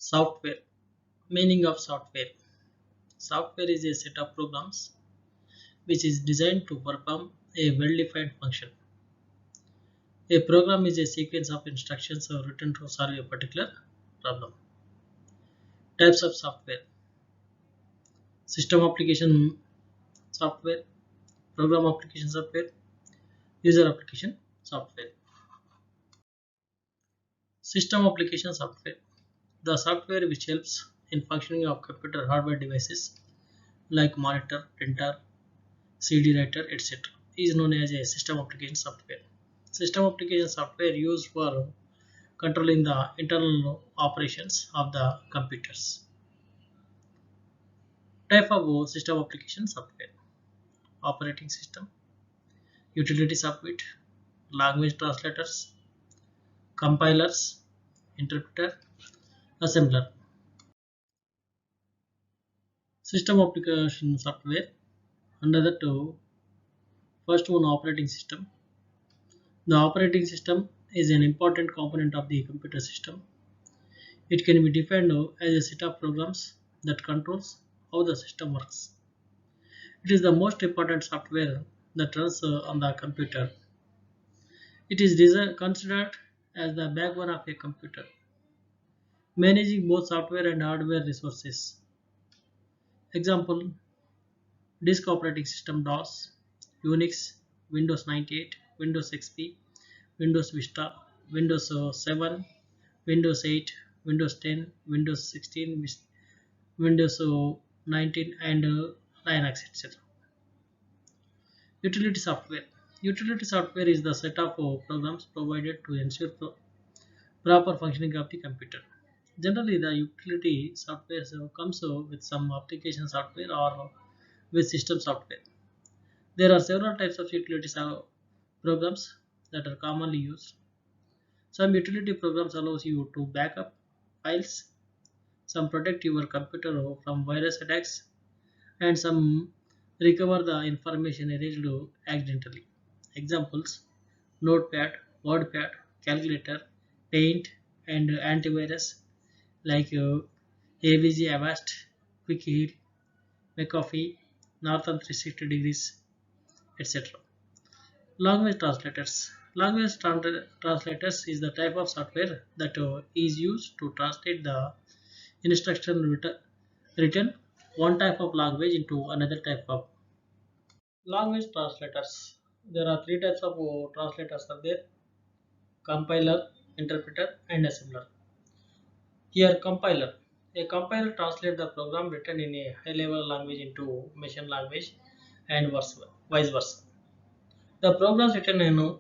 Software. Meaning of software. Software is a set of programs which is designed to perform a well-defined function. A program is a sequence of instructions written to solve a particular problem. Types of software. System application software, program application software, user application software. System application software. The software which helps in functioning of computer hardware devices like monitor, printer, CD writer, etc. is known as a system application software. System application software used for controlling the internal operations of the computers. Type of system application software: operating system, utility software, language translators, compilers, interpreter, assembler. System application software under the first one, operating system. The operating system is an important component of the computer system. It can be defined as a set of programs that controls how the system works. It is the most important software that runs on the computer. It is considered as the backbone of a computer, managing both software and hardware resources. Example: disk operating system DOS, Unix, Windows 98, Windows XP, Windows Vista, Windows 7, Windows 8, Windows 10, Windows 16, Windows 19, and Linux, etc. Utility software. Utility software is the set of programs provided to ensure proper functioning of the computer. Generally, the utility software comes with some application software or with system software. There are several types of utility programs that are commonly used. Some utility programs allows you to backup files, some protect your computer from virus attacks, and some recover the information erased accidentally. Examples: Notepad, WordPad, Calculator, Paint, and antivirus like AVG Avast, Quick Heal, McAfee, Norton 360 degrees, etc. Language translators. Translators is the type of software that is used to translate the instruction written one type of language into another type of language. Translators. There are three types of translators are there: compiler, interpreter, and assembler. Here, compiler. A compiler translates the program written in a high-level language into machine language and vice versa. The programs written in a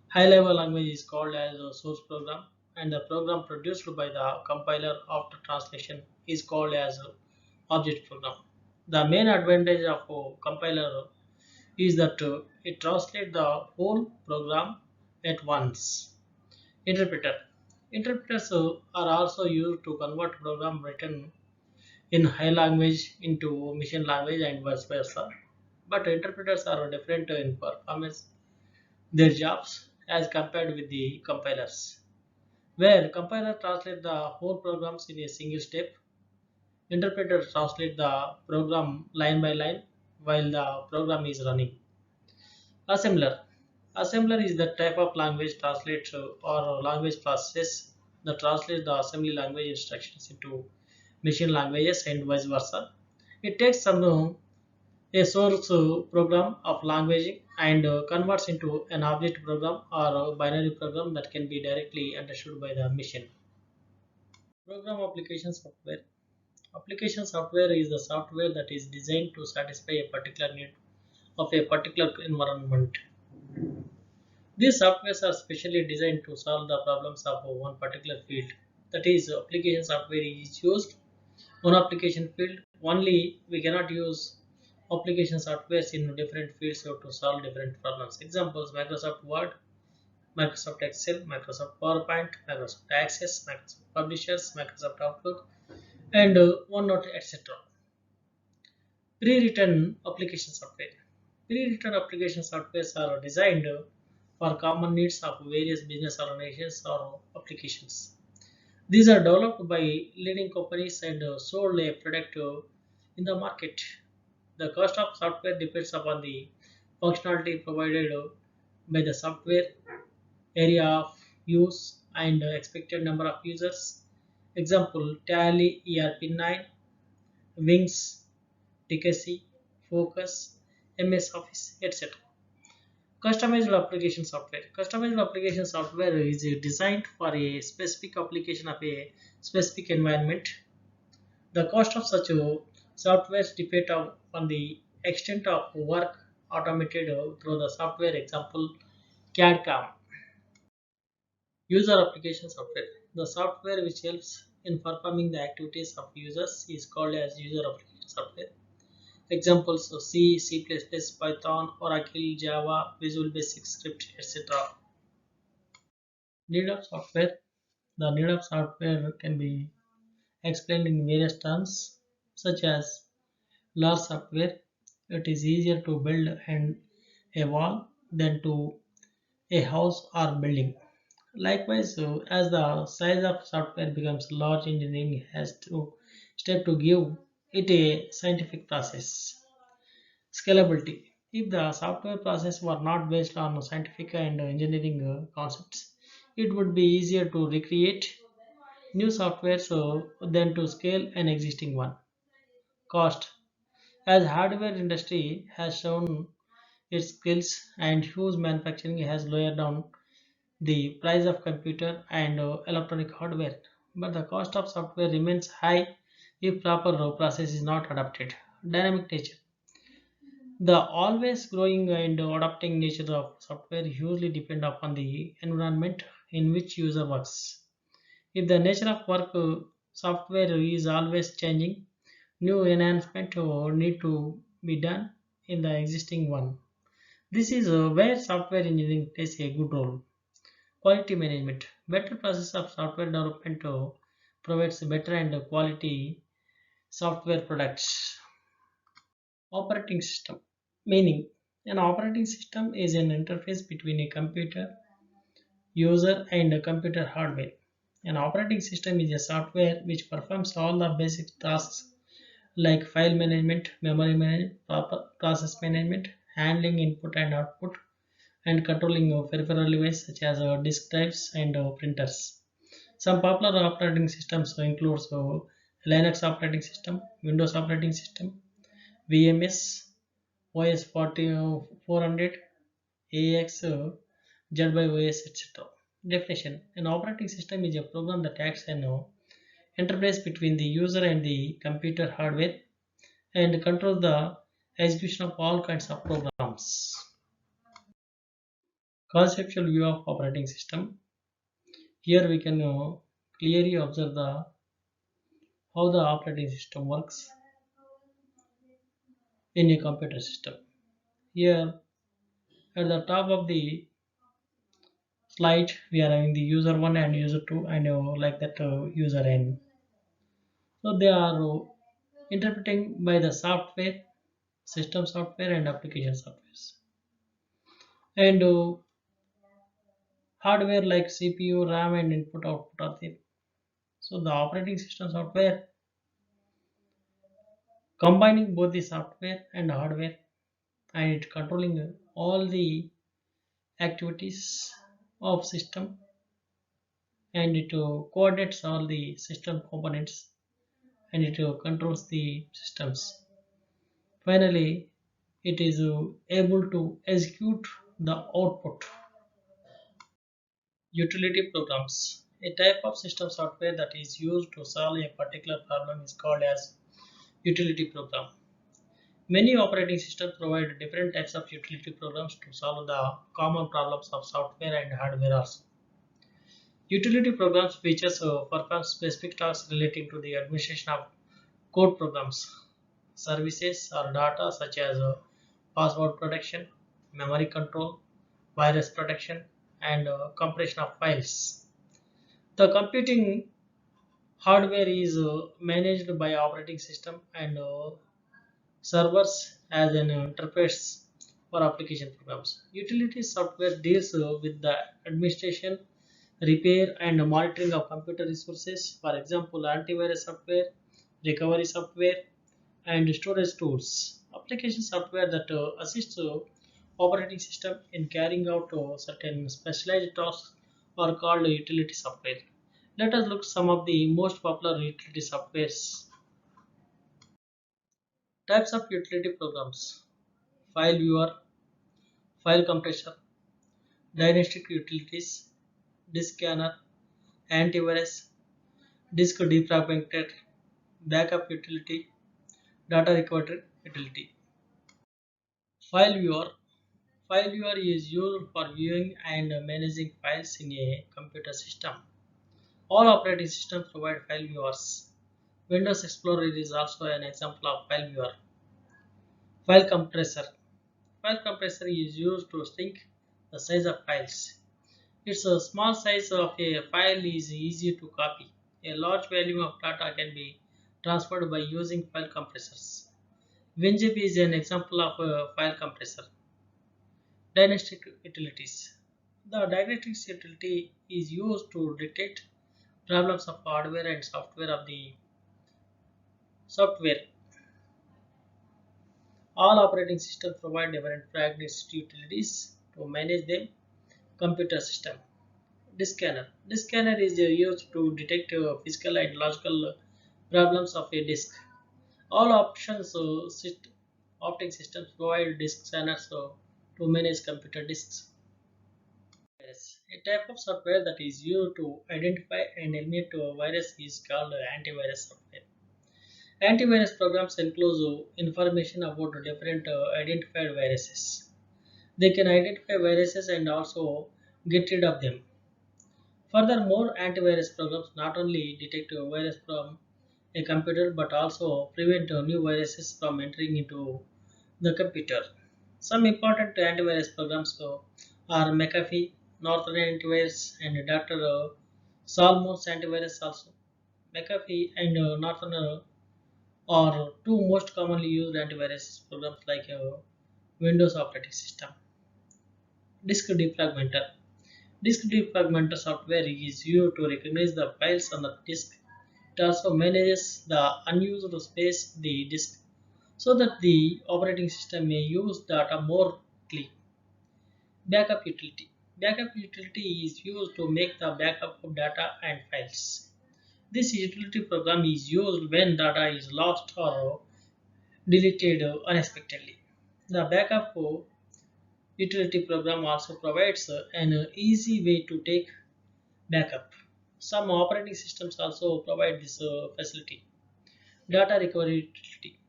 high-level language is called as a source program, and the program produced by the compiler after translation is called as a object program. The main advantage of a compiler is that it translates the whole program at once. Interpreter. Interpreters are also used to convert program written in high language into machine language and vice versa. But interpreters are different in performance their jobs as compared with the compilers. Where compiler translate the whole programs in a single step, interpreter translate the program line by line while the program is running. Assembler. Assembler is the type of language translator or language process that translates the assembly language instructions into machine languages and vice versa. It takes a source program of language and converts into an object program or a binary program that can be directly understood by the machine. Program application software. Application software is the software that is designed to satisfy a particular need of a particular environment. These softwares are specially designed to solve the problems of one particular field. That is, application software is used one application field only. We cannot use application softwares in different fields to solve different problems. Examples: Microsoft Word, Microsoft Excel, Microsoft PowerPoint, Microsoft Access, Microsoft Publishers, Microsoft Outlook, and OneNote, etc. Pre-written application software. Pre-written application softwares are designed for common needs of various business organizations or applications. These are developed by leading companies and sold a product in the market. The cost of software depends upon the functionality provided by the software, area of use, and expected number of users. Example: Tally, ERP9, Wings, Dicasy, Focus, MS Office, etc. Customized application software. Customized application software is designed for a specific application of a specific environment. The cost of such software depends on the extent of work automated through the software. Example: CAD/CAM. User application software. The software which helps in performing the activities of users is called as user application software. Examples of C, C++, Python, Oracle, Java, Visual Basic Script, etc. Need of software. The need of software can be explained in various terms, such as large software. It is easier to build and a wall than to a house or building. Likewise, as the size of software becomes large, engineering has to step to give it a scientific process. Scalability. If the software process were not based on scientific and engineering concepts, it would be easier to recreate new software than to scale an existing one. Cost. As hardware industry has shown its skills and huge manufacturing has lowered down the price of computer and electronic hardware, but the cost of software remains high if proper process is not adapted. Dynamic nature. The always growing and adapting nature of software hugely depend upon the environment in which user works. If the nature of work software is always changing, new enhancement need to be done in the existing one. This is where software engineering plays a good role. Quality management. Better process of software development provides better and quality software products. Operating system. Meaning, an operating system is an interface between a computer user and a computer hardware. An operating system is a software which performs all the basic tasks like file management, memory management, process management, handling input and output, and controlling peripheral devices such as disk drives and printers. Some popular operating systems includes Linux operating system, Windows operating system, VMS, OS 40, 400, AX, Z by OS, etc. Definition: an operating system is a program that acts as an interface between the user and the computer hardware and controls the execution of all kinds of programs. Conceptual view of operating system. Here we can clearly observe the how the operating system works in a computer system. Here at the top of the slide we are having the user 1 and user 2 and like that user n. So they are interpreting by the software, system software and application softwares. And hardware like CPU, RAM and input output are there. So the operating system software combining both the software and hardware and it controlling all the activities of system and it coordinates all the system components and it controls the systems. Finally, it is able to execute the output. Utility programs. A type of system software that is used to solve a particular problem is called as utility program. Many operating systems provide different types of utility programs to solve the common problems of software and hardware also. Utility programs features perform specific tasks relating to the administration of code programs, services or data such as password protection, memory control, virus protection, and compression of files. The computing hardware is managed by operating system and servers as an interface for application programs. Utility software deals with the administration, repair and monitoring of computer resources, for example, antivirus software, recovery software, and storage tools. Application software that assists operating system in carrying out certain specialized tasks are called utility software. Let us look some of the most popular utility softwares. Types of utility programs: file viewer, file compressor, diagnostic utilities, disk scanner, antivirus, disk defragmenter, backup utility, data recovery utility. File viewer. File viewer is used for viewing and managing files in a computer system. All operating systems provide file viewers. Windows Explorer is also an example of file viewer. File compressor. File compressor is used to shrink the size of files. Its a small size of a file is easy to copy. A large volume of data can be transferred by using file compressors. WinZip is an example of a file compressor. Diagnostic utilities. The diagnostics utility is used to detect problems of hardware and software. All operating systems provide different diagnostic utilities to manage the computer system. Disk scanner. Disk scanner is used to detect physical and logical problems of a disk. All operating systems provide disk scanners to manage computer disks. Yes. A type of software that is used to identify and eliminate a virus is called antivirus software. Antivirus programs enclose information about different identified viruses. They can identify viruses and also get rid of them. Furthermore, antivirus programs not only detect a virus from a computer but also prevent new viruses from entering into the computer. Some important antivirus programs are McAfee, Northern Antivirus, and Dr. Salmon's antivirus also. McAfee and Northern are two most commonly used antivirus programs like Windows operating system. Disk defragmenter. Disk defragmenter software is used to recognize the files on the disk. It also manages the unused space the disk so that the operating system may use data more quickly. Backup utility. Backup utility is used to make the backup of data and files. This utility program is used when data is lost or deleted unexpectedly. The backup utility program also provides an easy way to take backup. Some operating systems also provide this facility. Data recovery utility.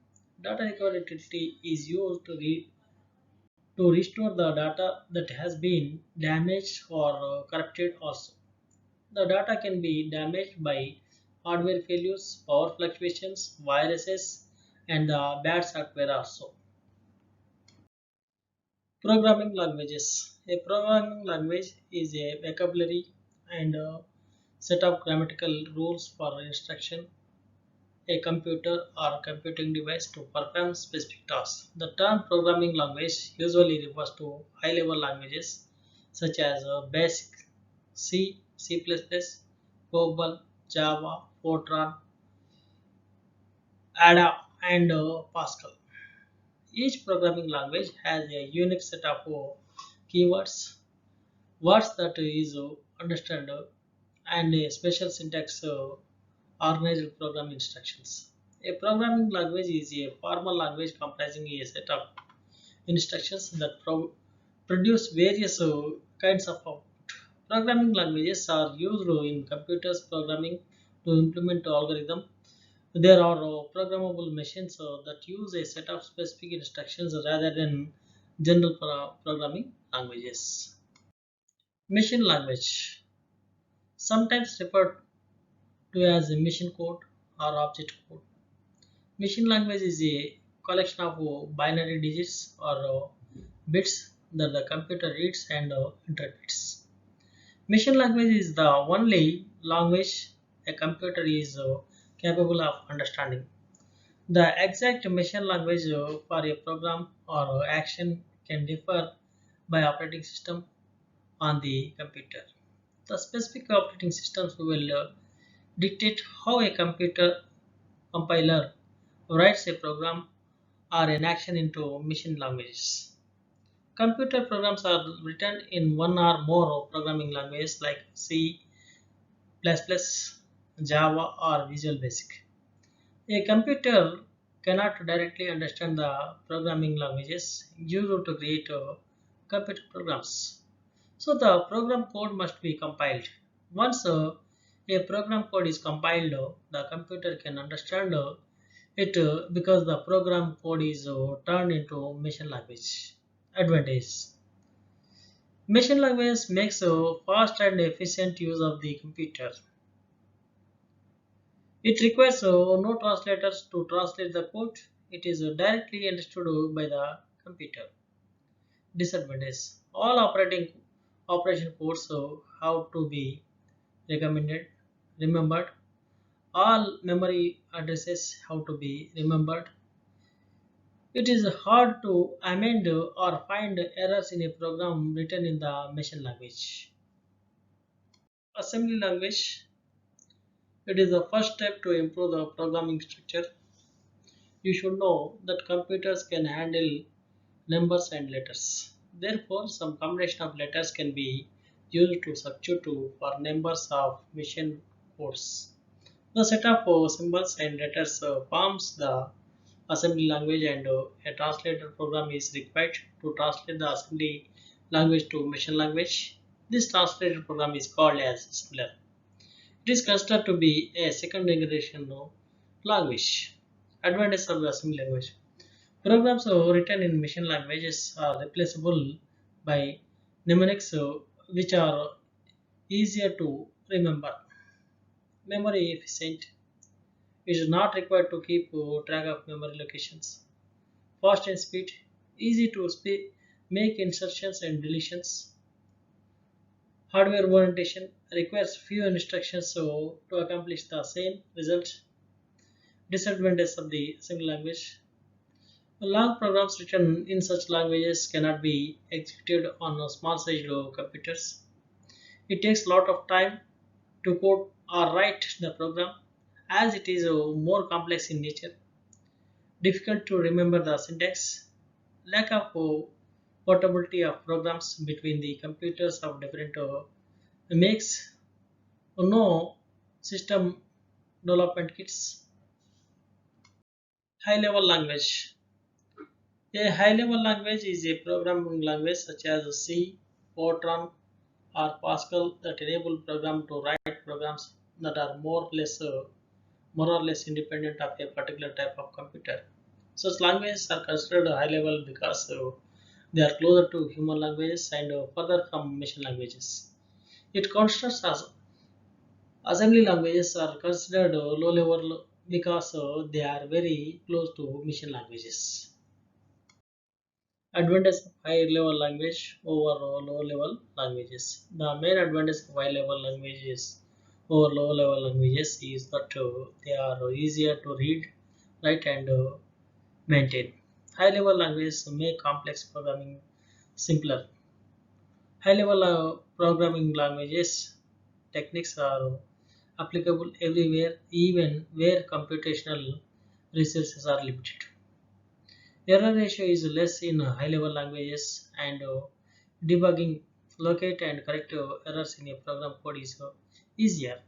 Data recovery utility is used to restore the data that has been damaged or corrupted also. The data can be damaged by hardware failures, power fluctuations, viruses, and the bad software also. Programming languages. A programming language is a vocabulary and a set of grammatical rules for instruction a computer or computing device to perform specific tasks. The term programming language usually refers to high-level languages such as BASIC, C, C++, COBOL, Java, Fortran, Ada, and Pascal. Each programming language has a unique set of keywords, words that is understood, and a special syntax organized program instructions. A programming language is a formal language comprising a set of instructions that produce various kinds of output. Programming languages are used in computers programming to implement algorithm. There are programmable machines that use a set of specific instructions rather than general programming languages. Machine language, sometimes referred to as a machine code or object code. Machine language is a collection of binary digits or bits that the computer reads and interprets. Machine language is the only language a computer is capable of understanding. The exact machine language for a program or action can differ by operating system on the computer. The specific operating systems will dictate how a computer compiler writes a program or an action into machine languages. Computer programs are written in one or more programming languages like C, Java, or Visual Basic. A computer cannot directly understand the programming languages used to create computer programs. So the program code must be compiled. Once a program code is compiled, the computer can understand it because the program code is turned into machine language. Advantage: machine language makes fast and efficient use of the computer. It requires no translators to translate the code. It is directly understood by the computer. Disadvantage: all operation codes have to be recommended remembered. All memory addresses have to be remembered. It is hard to amend or find errors in a program written in the machine language. Assembly language: it is the first step to improve the programming structure. You should know that computers can handle numbers and letters. Therefore, some combination of letters can be used to substitute for numbers of machine codes. The set of symbols and letters forms the assembly language, and a translator program is required to translate the assembly language to machine language. This translator program is called as assembler. It is considered to be a second generation language. Advantage of the assembly language: programs written in machine languages are replaceable by mnemonics which are easier to remember. Memory efficient: it is not required to keep track of memory locations. Fast and speed: easy to make insertions and deletions. Hardware orientation: requires few instructions to accomplish the same result. Disadvantages of the assembly language: long programs written in such languages cannot be executed on small sized computers. It takes a lot of time to code or write the program as it is more complex in nature. Difficult to remember the syntax. Lack of portability of programs between the computers of different makes no system development kits. High level language: a high level language is a programming language such as C, Fortran, or Pascal that enable program to write programs that are more or less independent of a particular type of computer. Such languages are considered high level because they are closer to human languages and further from machine languages. It considers as assembly languages are considered low level because they are very close to machine languages. Advantage of high level language over low level languages. The main advantage of high level languages over low level languages is that they are easier to read, write, and maintain. High level languages make complex programming simpler. High level programming languages techniques are applicable everywhere, even where computational resources are limited. Error ratio is less in high level languages, and debugging, locate, and correct errors in a program code is easier.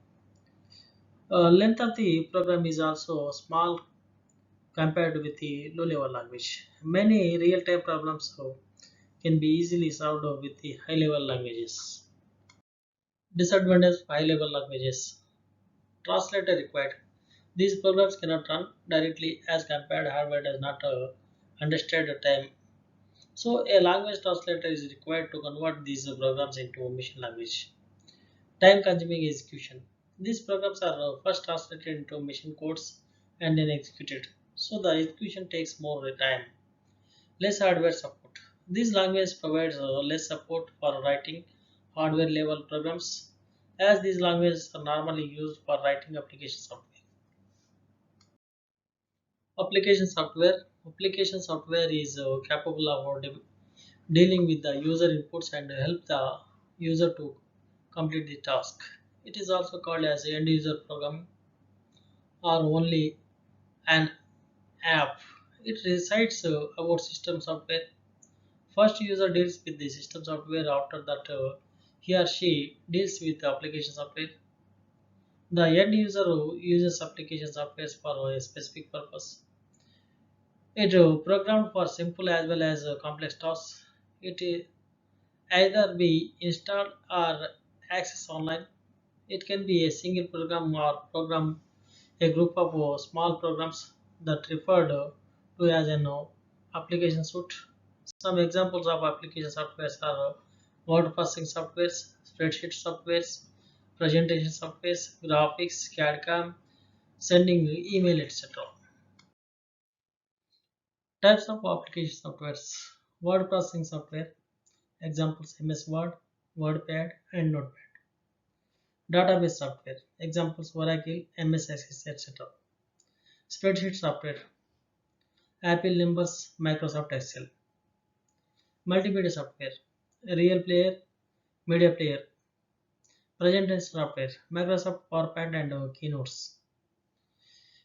Length of the program is also small compared with the low level language. Many real time problems can be easily solved with the high level languages. Disadvantage of high level languages: translator required. These programs cannot run directly as compared hardware does not understand the time. So a language translator is required to convert these programs into machine language. Time consuming execution: these programs are first translated into machine codes and then executed. So the execution takes more time. Less hardware support: these languages provides less support for writing hardware level programs, as these languages are normally used for writing application software. Application software is capable of dealing with the user inputs and help the user to complete the task. It is also called as end user programming or only an app. It recites about system software. First user deals with the system software, after that he or she deals with the application software. The end user uses application software for a specific purpose. It programmed for simple as well as complex tasks. It either be installed or accessed online. It can be a single program or program a group of small programs that referred to as an application suite. Some examples of application softwares are word processing softwares, spreadsheet softwares, presentation softwares, graphics, CAD/CAM, sending email, etc. Types of application softwares: word processing software, examples MS Word, WordPad, and Notepad. Database software, examples Oracle, MS Access, etc. Spreadsheet software, Apple Numbers, Microsoft Excel. Multimedia software, Real Player, Media Player. Presentation software, Microsoft PowerPoint and Keynotes.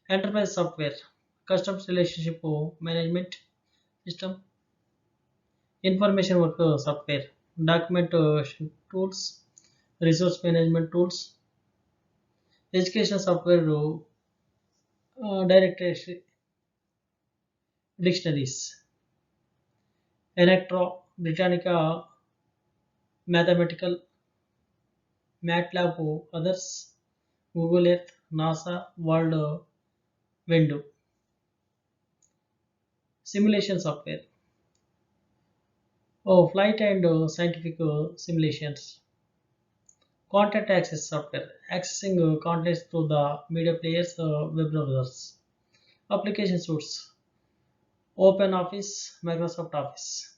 Enterprise software, Custom Relationship Management System. Information work software, documentation tools, resource management tools. Education software, directory dictionaries. Electro, Britannica, Mathematical, MATLAB, others. Google Earth, NASA, World Window. Simulation software. Flight and scientific simulations. Content access software. Accessing content through the media players, web browsers. Application suites. Open Office, Microsoft Office.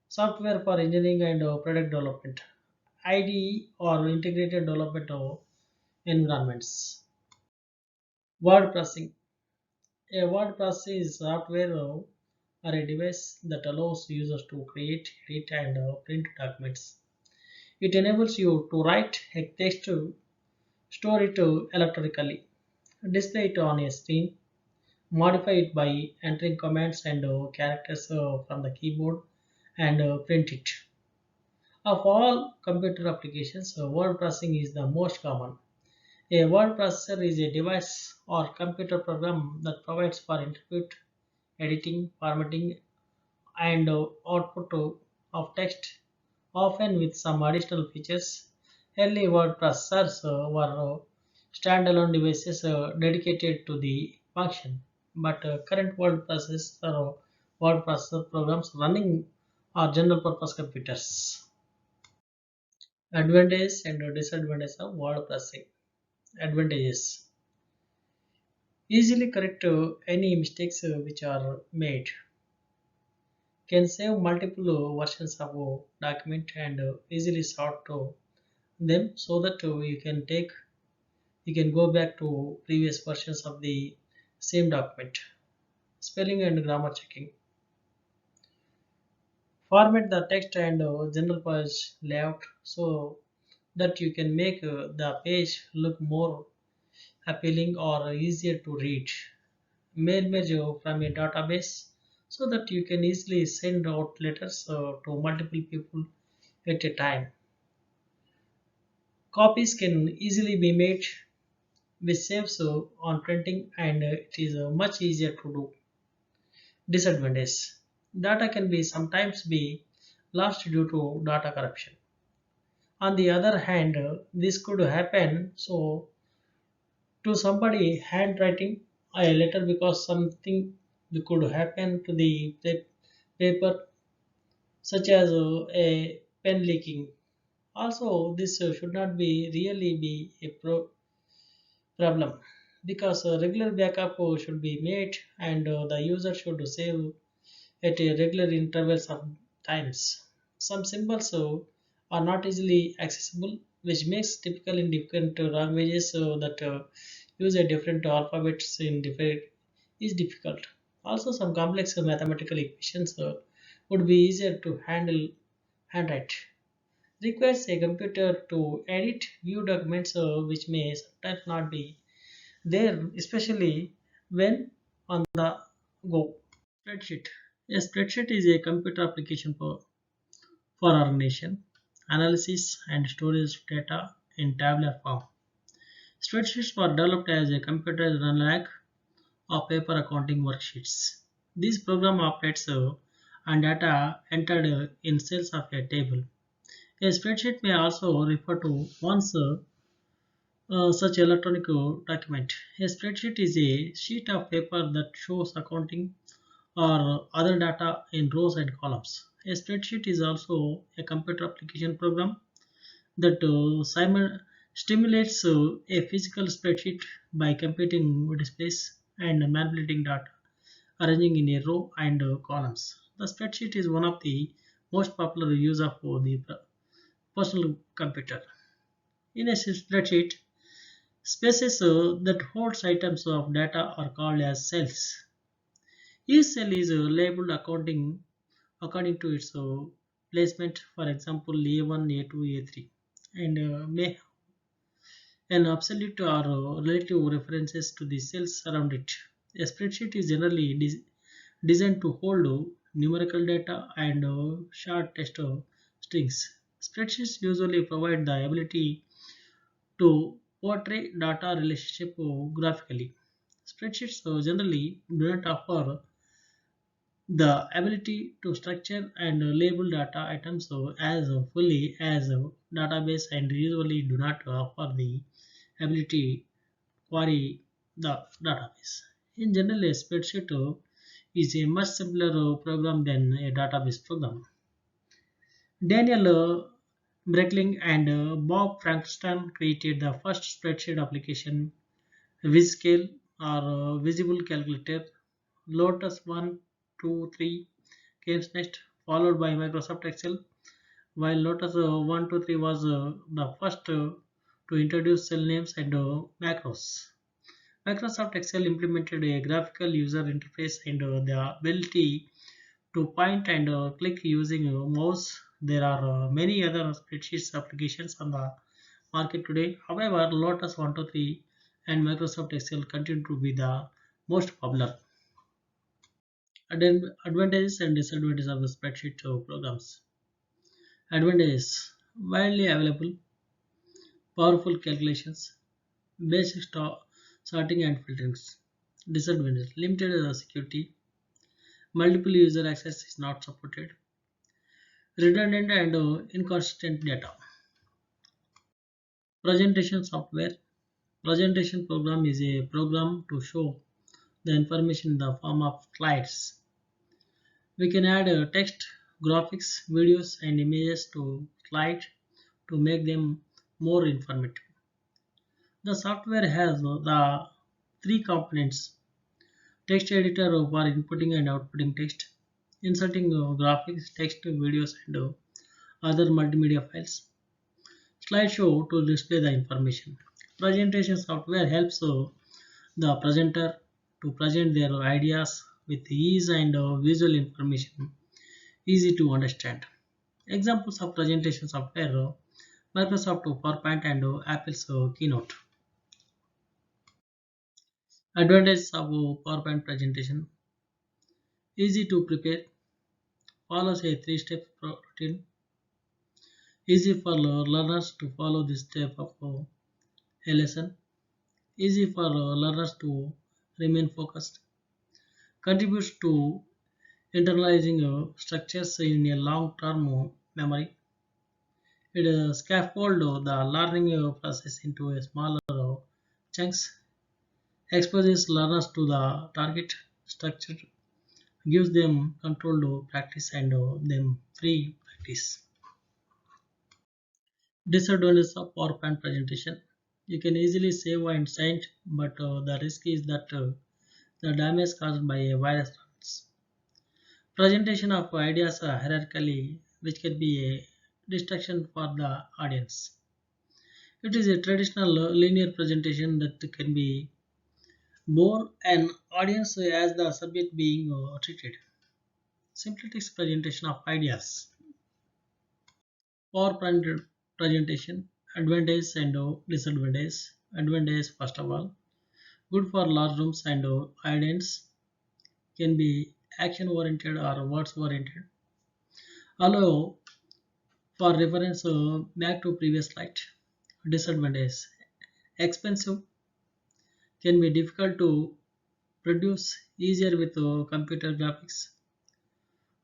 Software for engineering and product development. IDE or integrated development environments. Word processing. A word processing is software or a device that allows users to create, edit, and print documents. It enables you to write a text, to store it electronically, display it on a screen, modify it by entering commands and characters from the keyboard, and print it. Of all computer applications, word processing is the most common. A word processor is a device or computer program that provides for input, editing, formatting, and output of text, often with some additional features. Early word processors were standalone devices dedicated to the function, but current word processor programs running are general purpose computers. Advantages and disadvantages of word processing. Advantages: easily correct any mistakes which are made, can save multiple versions of a document and easily sort them so that you can go back to previous versions of the same document. Spelling and grammar checking. Format the text and general page layout so that you can make the page look more appealing or easier to read. Mail merge from a database so that you can easily send out letters to multiple people at a time. Copies can easily be made, which saves on printing, and it is much easier to do. Disadvantage: data can be sometimes be lost due to data corruption. On the other hand, this could happen so to somebody handwriting a letter because something could happen to the paper, such as a pen leaking. Also, this should not be really be a problem because regular backup should be made and the user should save at a regular intervals of times. Some symbols are not easily accessible, which makes typical in different languages that use a different alphabets in different is difficult. Also, some complex mathematical equations would be easier to handle handwrite. requires a computer to edit view documents which may sometimes not be there, especially when on the go. Spreadsheet. A spreadsheet is a computer application for organization, analysis, and storage of data in tabular form. Spreadsheets were developed as a computer unlike of paper accounting worksheets. This program operates on data entered in cells of a table. A spreadsheet may also refer to one's such electronic document. A spreadsheet is a sheet of paper that shows accounting or other data in rows and columns. A spreadsheet is also a computer application program that stimulates a physical spreadsheet by computing displays and manipulating data, arranging in a row and columns. The spreadsheet is one of the most popular use of the personal computer. In a spreadsheet, spaces that holds items of data are called as cells. Each cell is labeled according to its placement, for example, A1, A2, A3, and may have an absolute or relative references to the cells around it. A spreadsheet is generally designed to hold numerical data and short text strings. Spreadsheets usually provide the ability to portray data relationship graphically. Spreadsheets generally do not offer the ability to structure and label data items as fully as a database and usually do not offer the ability to query the database. In general, a spreadsheet is a much simpler program than a database program. Daniel Breckling and Bob Frankston created the first spreadsheet application, Vizscale or Visible Calculator. Lotus 1, 2, 3 came next, followed by Microsoft Excel, while Lotus 1, 2, 3 was the first to introduce cell names and macros. Microsoft Excel implemented a graphical user interface and the ability to point and click using a mouse. There are many other spreadsheets applications on the market today. However, Lotus 123 and Microsoft Excel continue to be the most popular. Advantages and disadvantages of the spreadsheet programs. Advantages: widely available, powerful calculations, basic sorting and filtering. Disadvantages: limited security, multiple user access is not supported, redundant and inconsistent data. Presentation software. Presentation program is a program to show the information in the form of slides. We can add text, graphics, videos, and images to slides to make them more informative. The software has the three components: text editor for inputting and outputting text, inserting graphics, text, videos, and other multimedia files, slideshow to display the information. Presentation software helps the presenter to present their ideas with ease and visual information easy to understand. Examples of presentation software: Microsoft PowerPoint and Apple's Keynote. Advantages of PowerPoint presentation: easy to prepare, follows a three-step routine, easy for learners to follow this step of a lesson, easy for learners to remain focused, contributes to internalizing structures in a long-term memory. It scaffold the learning process into a smaller chunks, exposes learners to the target structure, gives them controlled practice and them free practice. Disadvantages of PowerPoint presentation: you can easily save and send, but the risk is that the damage caused by a virus runs. Presentation of ideas hierarchically, which can be a distraction for the audience. It is a traditional linear presentation that can be bore an audience as the subject being treated. Simple text presentation of ideas. PowerPoint presentation, advantage and disadvantage. Advantage first of all, good for large rooms and audience, can be action oriented or words oriented. Allow for reference back to previous slide. Disadvantage, expensive, can be difficult to produce, easier with computer graphics.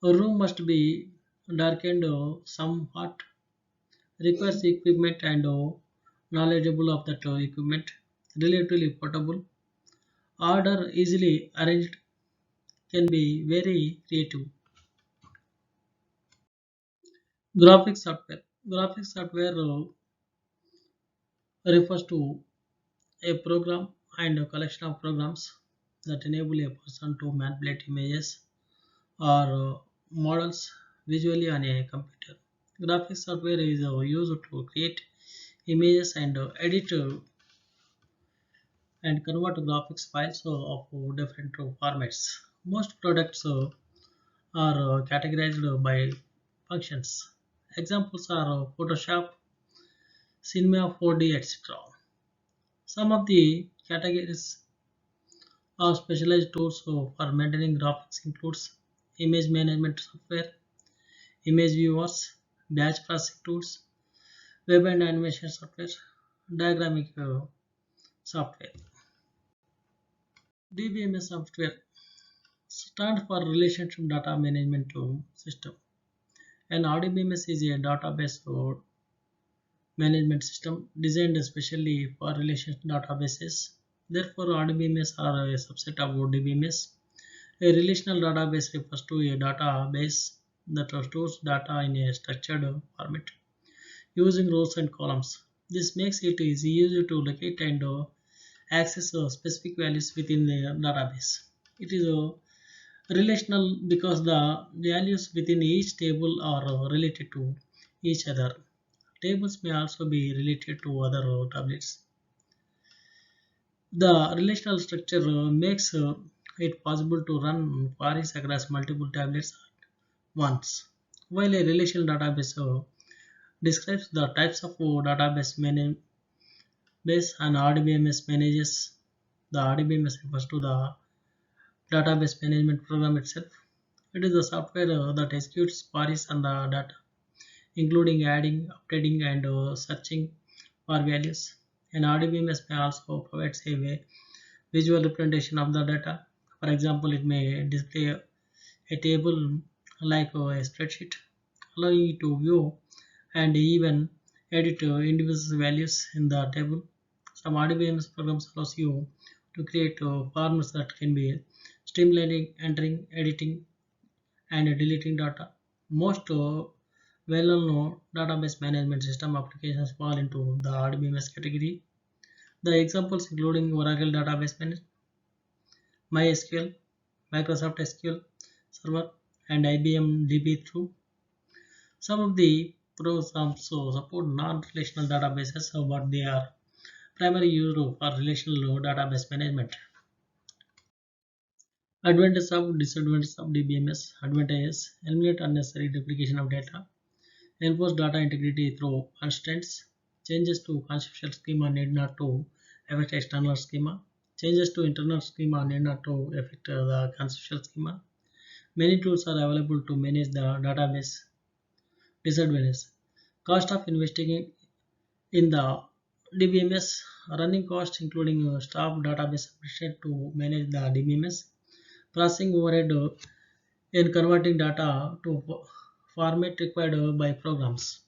A room must be darkened somewhat, requires equipment and knowledgeable of that equipment, relatively portable, order easily arranged, can be very creative. Graphics software. Graphics software refers to a program and a collection of programs that enable a person to manipulate images or models visually on a computer. Graphics software is used to create images and edit and convert graphics files of different formats. Most products are categorized by functions. Examples are Photoshop, Cinema 4D, etc. Some of the categories of specialized tools for maintaining graphics includes image management software, image viewers, batch processing tools, web and animation software, diagramming software. DBMS software stands for Relationship Data Management System. An RDBMS is a database management system designed especially for relational databases. Therefore, RDBMS are a subset of DBMS. A relational database refers to a database that stores data in a structured format using rows and columns. This makes it easy to locate and access specific values within the database. It is relational because the values within each table are related to each other. Tables may also be related to other tablets. The relational structure makes it possible to run queries across multiple tablets at once. While a relational database describes the types of database base and RDBMS manages. The RDBMS refers to the database management program itself. It is the software that executes queries on the data, including adding, updating, and searching for values. An RDBMS may also provide a visual representation of the data. For example, it may display a table like a spreadsheet, allowing you to view and even edit individual values in the table. Some RDBMS programs allows you to create forms that can be streamlining, entering, editing, and deleting data. Most well-known database management system applications fall into the RDBMS category. The examples including Oracle Database Management, MySQL, Microsoft SQL Server, and IBM DB2. Some of the programs also support non-relational databases, but they are primarily used for relational database management. Advantages of disadvantages of DBMS. Advantages: eliminate unnecessary duplication of data, enforce data integrity through constraints, changes to conceptual schema need not to affect external schema, changes to internal schema need not to affect the conceptual schema. Many tools are available to manage the database. Disadvantages: cost of investing in the DBMS, running costs including staff, database administrator to manage the DBMS, processing overhead in converting data to format required by programs.